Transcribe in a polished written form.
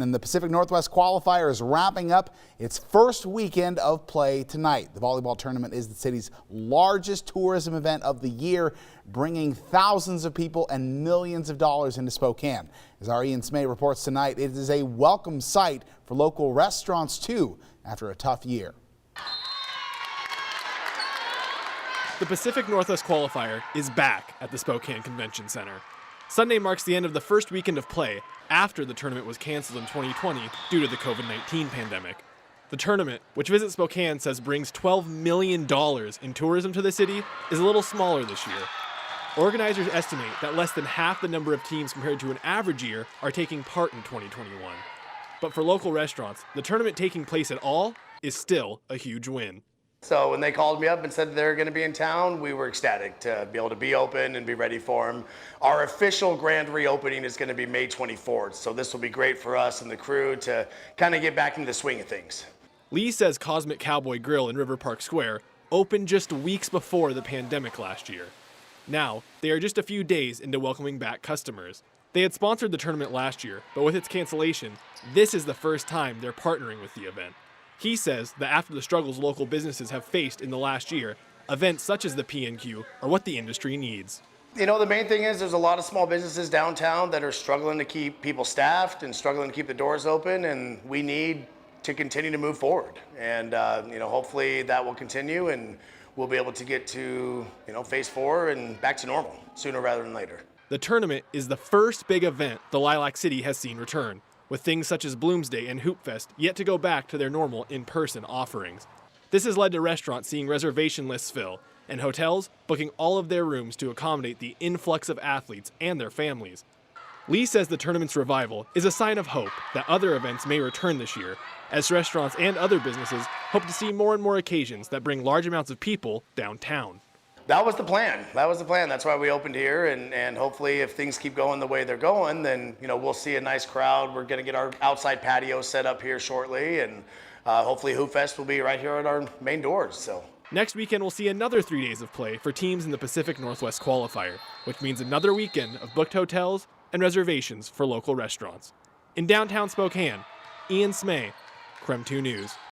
And the Pacific Northwest Qualifier is wrapping up its first weekend of play tonight. The volleyball tournament is the city's largest tourism event of the year, bringing thousands of people and millions of dollars into Spokane. As our Ian Smay reports tonight, it is a welcome sight for local restaurants too after a tough year. The Pacific Northwest Qualifier is back at the Spokane Convention Center. Sunday marks the end of the first weekend of play after the tournament was canceled in 2020 due to the COVID-19 pandemic. The tournament, which Visit Spokane says brings $12 million in tourism to the city, is a little smaller this year. Organizers estimate that less than half the number of teams compared to an average year are taking part in 2021. But for local restaurants, the tournament taking place at all is still a huge win. So when they called me up and said they're going to be in town, we were ecstatic to be able to be open and be ready for them. Our official grand reopening is going to be May 24th, so this will be great for us and the crew to kind of get back into the swing of things. Lee says Cosmic Cowboy Grill in River Park Square opened just weeks before the pandemic last year. Now, they are just a few days into welcoming back customers. They had sponsored the tournament last year, but with its cancellation, this is the first time they're partnering with the event. He says that after the struggles local businesses have faced in the last year, events such as the PNQ are what the industry needs. You know, the main thing is there's a lot of small businesses downtown that are struggling to keep people staffed and struggling to keep the doors open, and we need to continue to move forward. And, hopefully that will continue and we'll be able to get to, phase 4 and back to normal sooner rather than later. The tournament is the first big event the Lilac City has seen return, with things such as Bloomsday and Hoopfest yet to go back to their normal in-person offerings. This has led to restaurants seeing reservation lists fill, and hotels booking all of their rooms to accommodate the influx of athletes and their families. Lee says the tournament's revival is a sign of hope that other events may return this year, as restaurants and other businesses hope to see more and more occasions that bring large amounts of people downtown. That was the plan. That's why we opened here, and hopefully if things keep going the way they're going, then we'll see a nice crowd. We're going to get our outside patio set up here shortly, and hopefully Hoopfest will be right here at our main doors. So next weekend we'll see another 3 days of play for teams in the Pacific Northwest Qualifier, which means another weekend of booked hotels and reservations for local restaurants. In downtown Spokane, Ian Smay, KREM 2 News.